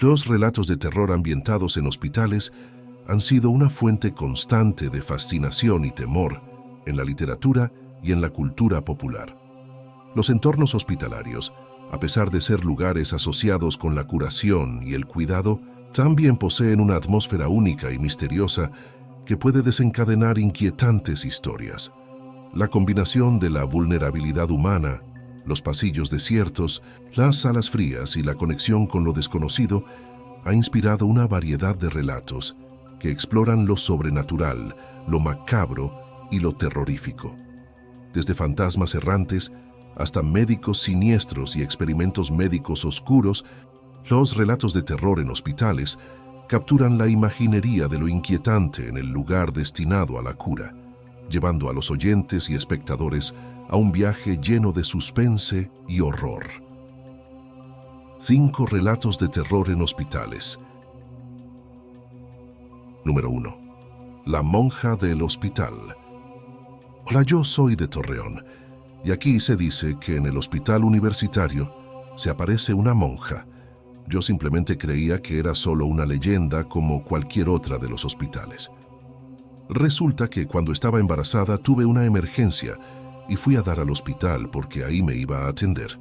Los relatos de terror ambientados en hospitales han sido una fuente constante de fascinación y temor en la literatura y en la cultura popular. Los entornos hospitalarios, a pesar de ser lugares asociados con la curación y el cuidado, también poseen una atmósfera única y misteriosa que puede desencadenar inquietantes historias. La combinación de la vulnerabilidad humana, los pasillos desiertos, las salas frías y la conexión con lo desconocido ha inspirado una variedad de relatos que exploran lo sobrenatural, lo macabro y lo terrorífico. Desde fantasmas errantes hasta médicos siniestros y experimentos médicos oscuros, los relatos de terror en hospitales capturan la imaginería de lo inquietante en el lugar destinado a la cura, llevando a los oyentes y espectadores a un viaje lleno de suspense y horror. 5 relatos de terror en hospitales. Número 1. La monja del hospital. Hola, yo soy de Torreón, y aquí se dice que en el hospital universitario se aparece una monja. Yo simplemente creía que era solo una leyenda como cualquier otra de los hospitales. Resulta que cuando estaba embarazada tuve una emergencia y fui a dar al hospital porque ahí me iba a atender.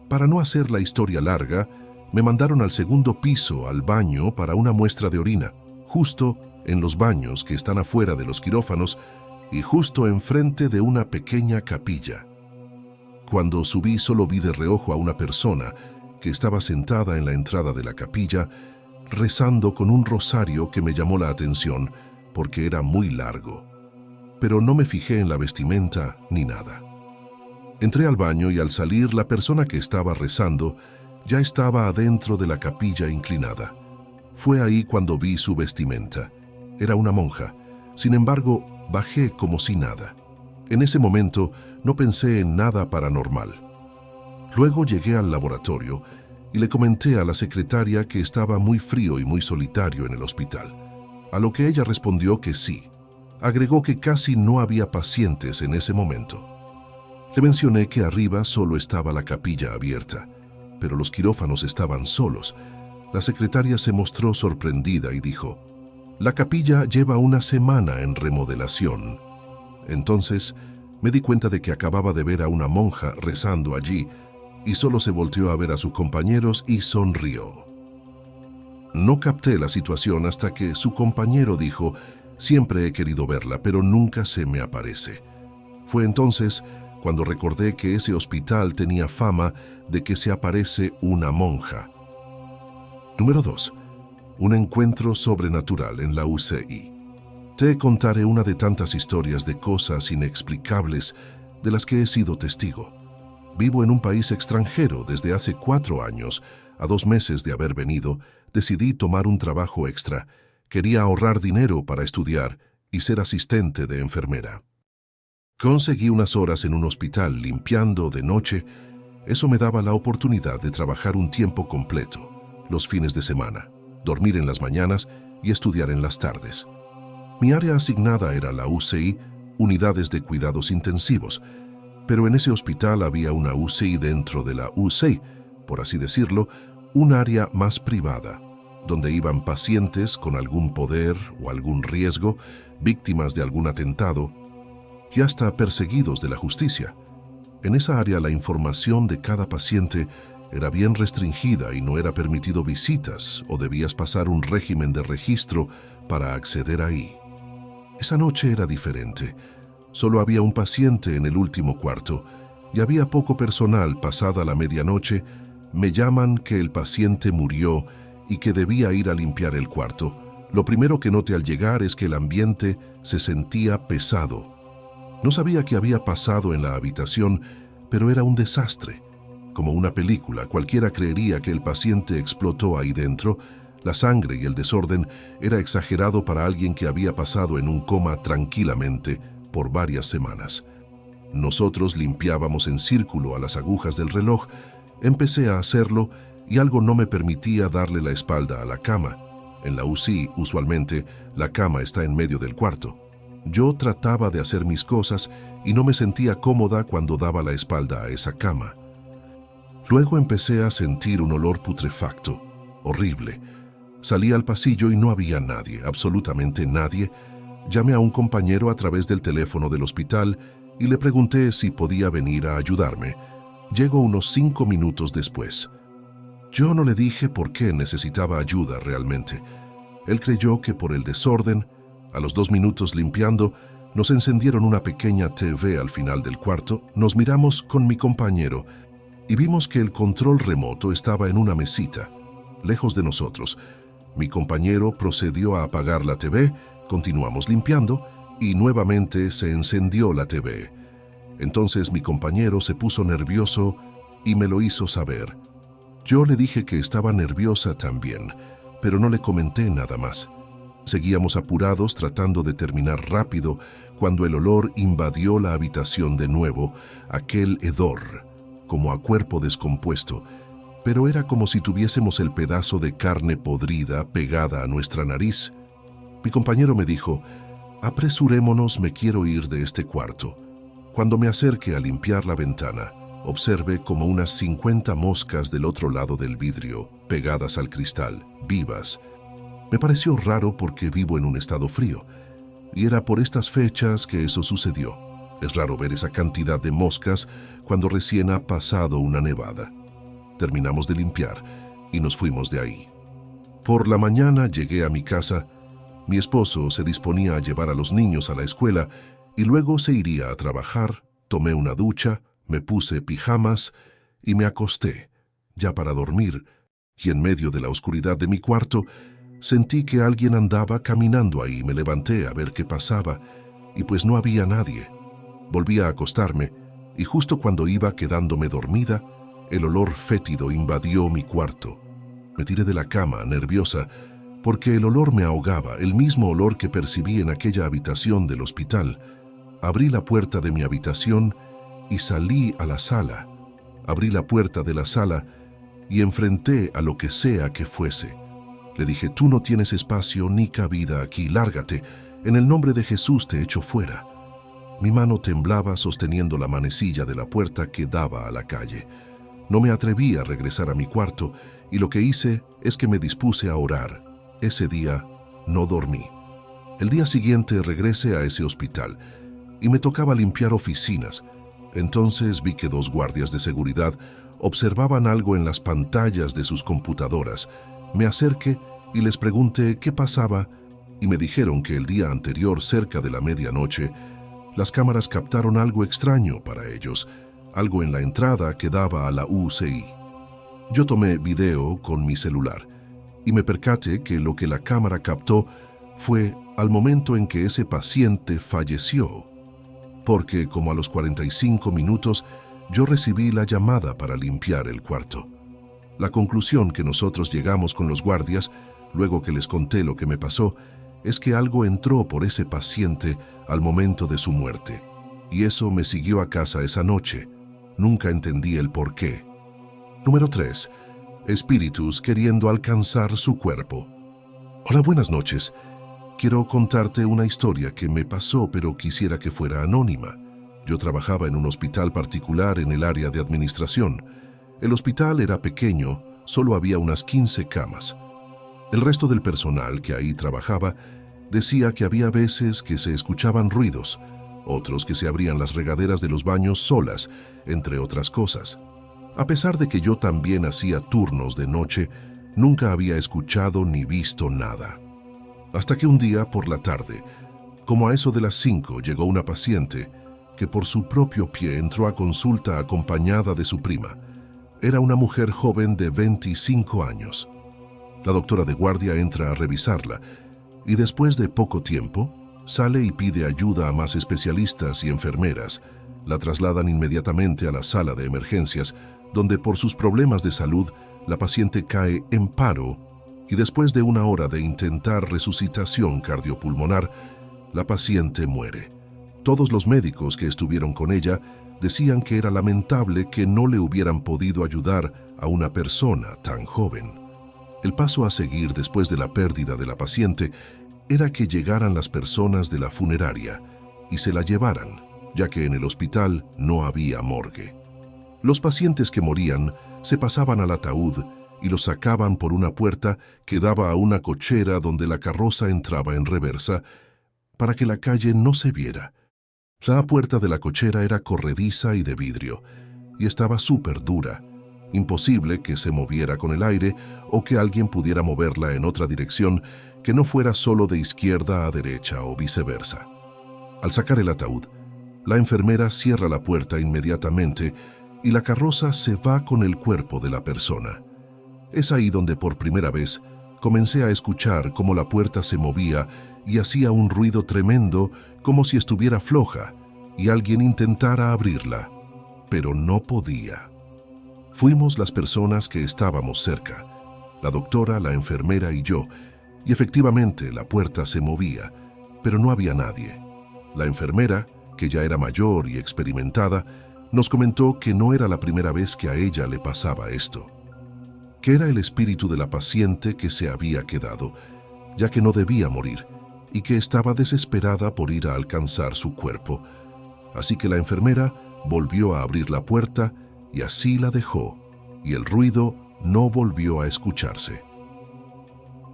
Para no hacer la historia larga, me mandaron al segundo piso, al baño, para una muestra de orina, justo en los baños que están afuera de los quirófanos y justo enfrente de una pequeña capilla. Cuando subí solo vi de reojo a una persona que estaba sentada en la entrada de la capilla, rezando con un rosario que me llamó la atención porque era muy largo. Pero no me fijé en la vestimenta ni nada. Entré al baño y al salir la persona que estaba rezando ya estaba adentro de la capilla inclinada. Fue ahí cuando vi su vestimenta. Era una monja. Sin embargo, bajé como si nada. En ese momento no pensé en nada paranormal. Luego llegué al laboratorio y le comenté a la secretaria que estaba muy frío y muy solitario en el hospital, a lo que ella respondió que sí. Agregó que casi no había pacientes en ese momento. Le mencioné que arriba solo estaba la capilla abierta, pero los quirófanos estaban solos. La secretaria se mostró sorprendida y dijo: «La capilla lleva una semana en remodelación». Entonces me di cuenta de que acababa de ver a una monja rezando allí y solo se volteó a ver a sus compañeros y sonrió. No capté la situación hasta que su compañero dijo: «Siempre he querido verla, pero nunca se me aparece». Fue entonces cuando recordé que ese hospital tenía fama de que se aparece una monja. Número 2. Un encuentro sobrenatural en la UCI. Te contaré una de tantas historias de cosas inexplicables de las que he sido testigo. Vivo en un país extranjero desde hace 4 años. A 2 meses de haber venido, decidí tomar un trabajo extra. Quería ahorrar dinero para estudiar y ser asistente de enfermera. Conseguí unas horas en un hospital limpiando de noche. Eso me daba la oportunidad de trabajar un tiempo completo, los fines de semana, dormir en las mañanas y estudiar en las tardes. Mi área asignada era la UCI, Unidades de Cuidados Intensivos, pero en ese hospital había una UCI dentro de la UCI, por así decirlo, un área más privada, donde iban pacientes con algún poder o algún riesgo, víctimas de algún atentado y hasta perseguidos de la justicia. En esa área la información de cada paciente era bien restringida y no era permitido visitas o debías pasar un régimen de registro para acceder ahí. Esa noche era diferente. Solo había un paciente en el último cuarto y había poco personal. Pasada la medianoche, me llaman que el paciente murió y que debía ir a limpiar el cuarto. Lo primero que noté al llegar es que el ambiente se sentía pesado. No sabía qué había pasado en la habitación, pero era un desastre. Como una película, cualquiera creería que el paciente explotó ahí dentro. La sangre y el desorden era exagerado para alguien que había pasado en un coma tranquilamente por varias semanas. Nosotros limpiábamos en círculo a las agujas del reloj. Empecé a hacerlo y algo no me permitía darle la espalda a la cama. En la UCI, usualmente, la cama está en medio del cuarto. Yo trataba de hacer mis cosas y no me sentía cómoda cuando daba la espalda a esa cama. Luego empecé a sentir un olor putrefacto, horrible. Salí al pasillo y no había nadie, absolutamente nadie. Llamé a un compañero a través del teléfono del hospital y le pregunté si podía venir a ayudarme. Llegó unos 5 minutos después. Yo no le dije por qué necesitaba ayuda realmente. Él creyó que por el desorden, a los 2 minutos limpiando, nos encendieron una pequeña TV al final del cuarto, nos miramos con mi compañero y vimos que el control remoto estaba en una mesita, lejos de nosotros. Mi compañero procedió a apagar la TV, continuamos limpiando y nuevamente se encendió la TV. Entonces mi compañero se puso nervioso y me lo hizo saber. Yo le dije que estaba nerviosa también, pero no le comenté nada más. Seguíamos apurados tratando de terminar rápido cuando el olor invadió la habitación de nuevo, aquel hedor, como a cuerpo descompuesto, pero era como si tuviésemos el pedazo de carne podrida pegada a nuestra nariz. Mi compañero me dijo, apresurémonos, me quiero ir de este cuarto. Cuando me acerque a limpiar la ventana, observé como unas 50 moscas del otro lado del vidrio, pegadas al cristal, vivas. Me pareció raro porque vivo en un estado frío, y era por estas fechas que eso sucedió. Es raro ver esa cantidad de moscas cuando recién ha pasado una nevada. Terminamos de limpiar y nos fuimos de ahí. Por la mañana llegué a mi casa. Mi esposo se disponía a llevar a los niños a la escuela y luego se iría a trabajar. Tomé una ducha, me puse pijamas y me acosté, ya para dormir, y en medio de la oscuridad de mi cuarto sentí que alguien andaba caminando ahí. Me levanté a ver qué pasaba y pues no había nadie. Volví a acostarme y justo cuando iba quedándome dormida, el olor fétido invadió mi cuarto. Me tiré de la cama, nerviosa, porque el olor me ahogaba, el mismo olor que percibí en aquella habitación del hospital. Abrí la puerta de mi habitación y salí a la sala. Abrí la puerta de la sala y enfrenté a lo que sea que fuese. Le dije, tú no tienes espacio ni cabida aquí, lárgate. En el nombre de Jesús te echo fuera. Mi mano temblaba sosteniendo la manecilla de la puerta que daba a la calle. No me atreví a regresar a mi cuarto y lo que hice es que me dispuse a orar. Ese día no dormí. El día siguiente regresé a ese hospital y me tocaba limpiar oficinas. Entonces vi que 2 guardias de seguridad observaban algo en las pantallas de sus computadoras. Me acerqué y les pregunté qué pasaba y me dijeron que el día anterior, cerca de la medianoche, las cámaras captaron algo extraño para ellos, algo en la entrada que daba a la UCI. Yo tomé video con mi celular y me percaté que lo que la cámara captó fue al momento en que ese paciente falleció, porque como a los 45 minutos yo recibí la llamada para limpiar el cuarto. La conclusión que nosotros llegamos con los guardias, luego que les conté lo que me pasó, es que algo entró por ese paciente al momento de su muerte, y eso me siguió a casa esa noche. Nunca entendí el por qué. Número 3. Espíritus queriendo alcanzar su cuerpo. Hola, buenas noches. Quiero contarte una historia que me pasó, pero quisiera que fuera anónima. Yo trabajaba en un hospital particular en el área de administración. El hospital era pequeño, solo había unas 15 camas. El resto del personal que ahí trabajaba decía que había veces que se escuchaban ruidos, otros que se abrían las regaderas de los baños solas, entre otras cosas. A pesar de que yo también hacía turnos de noche, nunca había escuchado ni visto nada. Hasta que un día por la tarde, como a eso de las 5, llegó una paciente que por su propio pie entró a consulta acompañada de su prima. Era una mujer joven de 25 años. La doctora de guardia entra a revisarla y después de poco tiempo sale y pide ayuda a más especialistas y enfermeras. La trasladan inmediatamente a la sala de emergencias, donde por sus problemas de salud la paciente cae en paro y después de 1 hora de intentar resucitación cardiopulmonar, la paciente muere. Todos los médicos que estuvieron con ella decían que era lamentable que no le hubieran podido ayudar a una persona tan joven. El paso a seguir después de la pérdida de la paciente era que llegaran las personas de la funeraria y se la llevaran, ya que en el hospital no había morgue. Los pacientes que morían se pasaban al ataúd y lo sacaban por una puerta que daba a una cochera donde la carroza entraba en reversa para que la calle no se viera. La puerta de la cochera era corrediza y de vidrio, y estaba súper dura. Imposible que se moviera con el aire o que alguien pudiera moverla en otra dirección que no fuera solo de izquierda a derecha o viceversa. Al sacar el ataúd, la enfermera cierra la puerta inmediatamente y la carroza se va con el cuerpo de la persona. Es ahí donde por primera vez comencé a escuchar cómo la puerta se movía y hacía un ruido tremendo como si estuviera floja y alguien intentara abrirla, pero no podía. Fuimos las personas que estábamos cerca, la doctora, la enfermera y yo, y efectivamente la puerta se movía, pero no había nadie. La enfermera, que ya era mayor y experimentada, nos comentó que no era la primera vez que a ella le pasaba esto, que era el espíritu de la paciente que se había quedado, ya que no debía morir, y que estaba desesperada por ir a alcanzar su cuerpo. Así que la enfermera volvió a abrir la puerta y así la dejó, y el ruido no volvió a escucharse.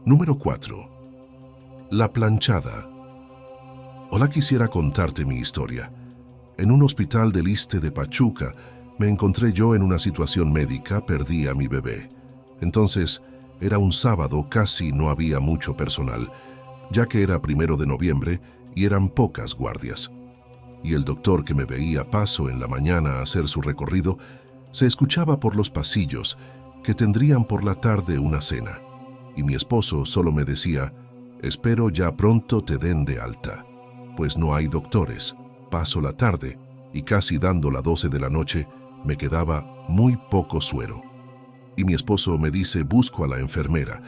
Número 4. La planchada. Hola, quisiera contarte mi historia. En un hospital del Iste de Pachuca me encontré yo en una situación médica, perdí a mi bebé. Entonces, era un sábado, casi no había mucho personal, ya que era 1 de noviembre y eran pocas guardias. Y el doctor que me veía paso en la mañana a hacer su recorrido, se escuchaba por los pasillos que tendrían por la tarde una cena. Y mi esposo solo me decía, espero ya pronto te den de alta, pues no hay doctores. Paso la tarde y casi dando las 12 de la noche me quedaba muy poco suero. Y mi esposo me dice, busco a la enfermera,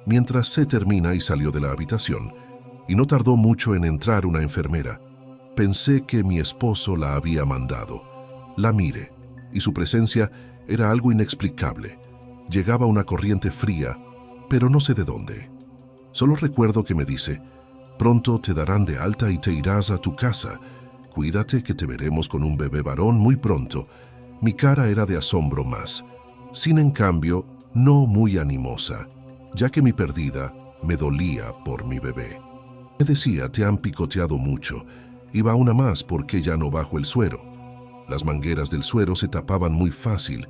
mientras se termina y salió de la habitación. Y no tardó mucho en entrar una enfermera. Pensé que mi esposo la había mandado. La miré, y su presencia era algo inexplicable. Llegaba una corriente fría, pero no sé de dónde. Solo recuerdo que me dice, pronto te darán de alta y te irás a tu casa. Cuídate que te veremos con un bebé varón muy pronto. Mi cara era de asombro más, sin en cambio, no muy animosa, ya que mi pérdida me dolía por mi bebé. Me decía, te han picoteado mucho, y va una más porque ya no bajo el suero. Las mangueras del suero se tapaban muy fácil.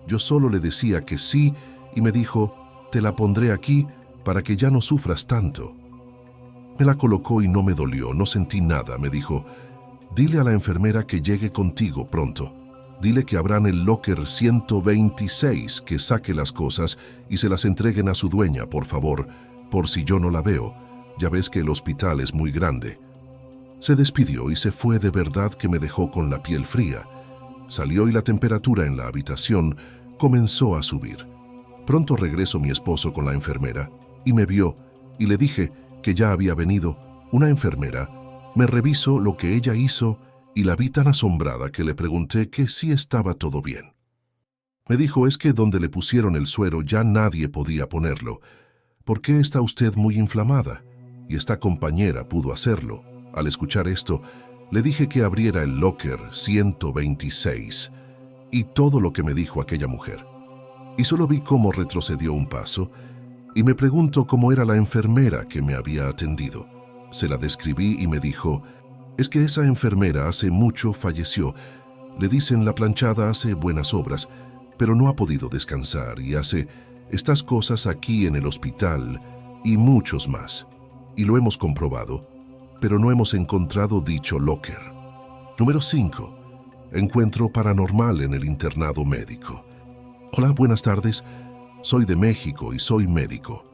Yo solo le decía que sí y me dijo, te la pondré aquí para que ya no sufras tanto. Me la colocó y no me dolió, no sentí nada. Me dijo, dile a la enfermera que llegue contigo pronto. Dile que abran el locker 126, que saque las cosas y se las entreguen a su dueña, por favor, por si yo no la veo. Ya ves que el hospital es muy grande. Se despidió y se fue, de verdad que me dejó con la piel fría. Salió y la temperatura en la habitación comenzó a subir. Pronto regresó mi esposo con la enfermera y me vio y le dije que ya había venido una enfermera. Me revisó lo que ella hizo y la vi tan asombrada que le pregunté que si estaba todo bien. Me dijo, es que donde le pusieron el suero ya nadie podía ponerlo. ¿Por qué está usted muy inflamada? Y esta compañera pudo hacerlo. Al escuchar esto, le dije que abriera el locker 126 y todo lo que me dijo aquella mujer. Y solo vi cómo retrocedió un paso y me preguntó cómo era la enfermera que me había atendido. Se la describí y me dijo, es que esa enfermera hace mucho falleció. Le dicen la planchada hace buenas obras, pero no ha podido descansar y hace estas cosas aquí en el hospital y muchos más. Y lo hemos comprobado, pero no hemos encontrado dicho locker. Número 5. Encuentro paranormal en el internado médico. Hola, buenas tardes. Soy de México y soy médico.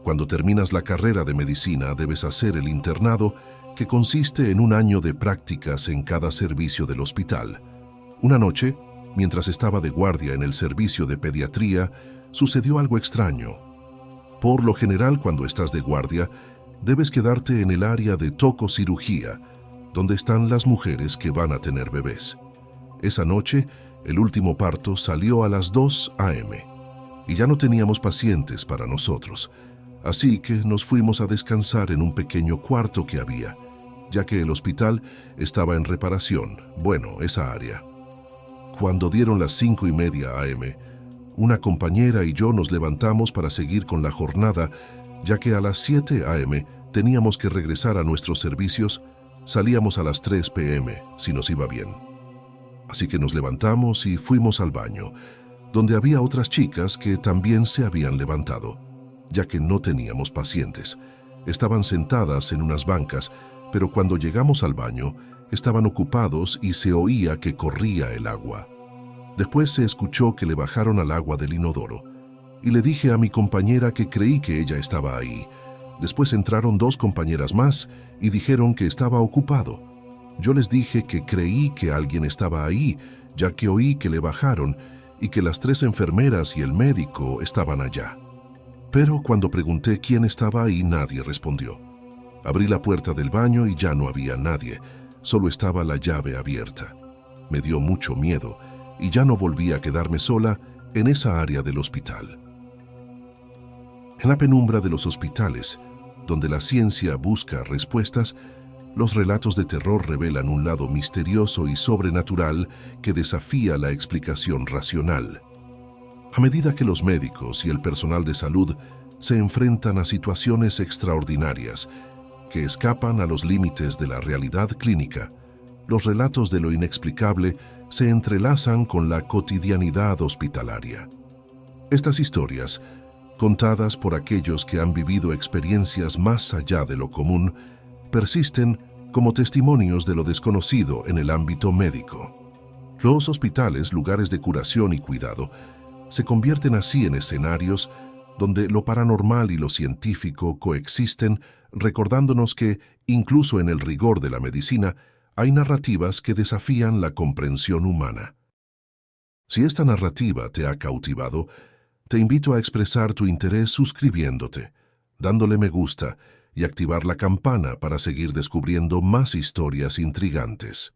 Cuando terminas la carrera de medicina debes hacer el internado, que consiste en un año de prácticas en cada servicio del hospital. Una noche, mientras estaba de guardia en el servicio de pediatría, sucedió algo extraño. Por lo general, cuando estás de guardia, debes quedarte en el área de tococirugía, donde están las mujeres que van a tener bebés. Esa noche, el último parto salió a las 2 a.m. y ya no teníamos pacientes para nosotros. Así que nos fuimos a descansar en un pequeño cuarto que había, ya que el hospital estaba en reparación, esa área. Cuando dieron las 5:30 a.m., Una compañera y yo nos levantamos para seguir con la jornada, ya que a las 7 a.m. teníamos que regresar a nuestros servicios. Salíamos a las 3 p.m. si nos iba bien. Así que nos levantamos y fuimos al baño, donde había otras chicas que también se habían levantado, ya que no teníamos pacientes. Estaban sentadas en unas bancas, pero cuando llegamos al baño, estaban ocupados y se oía que corría el agua. Después se escuchó que le bajaron al agua del inodoro, y le dije a mi compañera que creí que ella estaba ahí. Después entraron 2 compañeras más y dijeron que estaba ocupado. Yo les dije que creí que alguien estaba ahí, ya que oí que le bajaron y que las 3 enfermeras y el médico estaban allá. Pero cuando pregunté quién estaba ahí, nadie respondió. Abrí la puerta del baño y ya no había nadie, solo estaba la llave abierta. Me dio mucho miedo y ya no volví a quedarme sola en esa área del hospital. En la penumbra de los hospitales, donde la ciencia busca respuestas, los relatos de terror revelan un lado misterioso y sobrenatural que desafía la explicación racional. A medida que los médicos y el personal de salud se enfrentan a situaciones extraordinarias que escapan a los límites de la realidad clínica, los relatos de lo inexplicable se entrelazan con la cotidianidad hospitalaria. Estas historias, contadas por aquellos que han vivido experiencias más allá de lo común, persisten como testimonios de lo desconocido en el ámbito médico. Los hospitales, lugares de curación y cuidado, se convierten así en escenarios donde lo paranormal y lo científico coexisten, recordándonos que, incluso en el rigor de la medicina, hay narrativas que desafían la comprensión humana. Si esta narrativa te ha cautivado, te invito a expresar tu interés suscribiéndote, dándole me gusta y activar la campana para seguir descubriendo más historias intrigantes.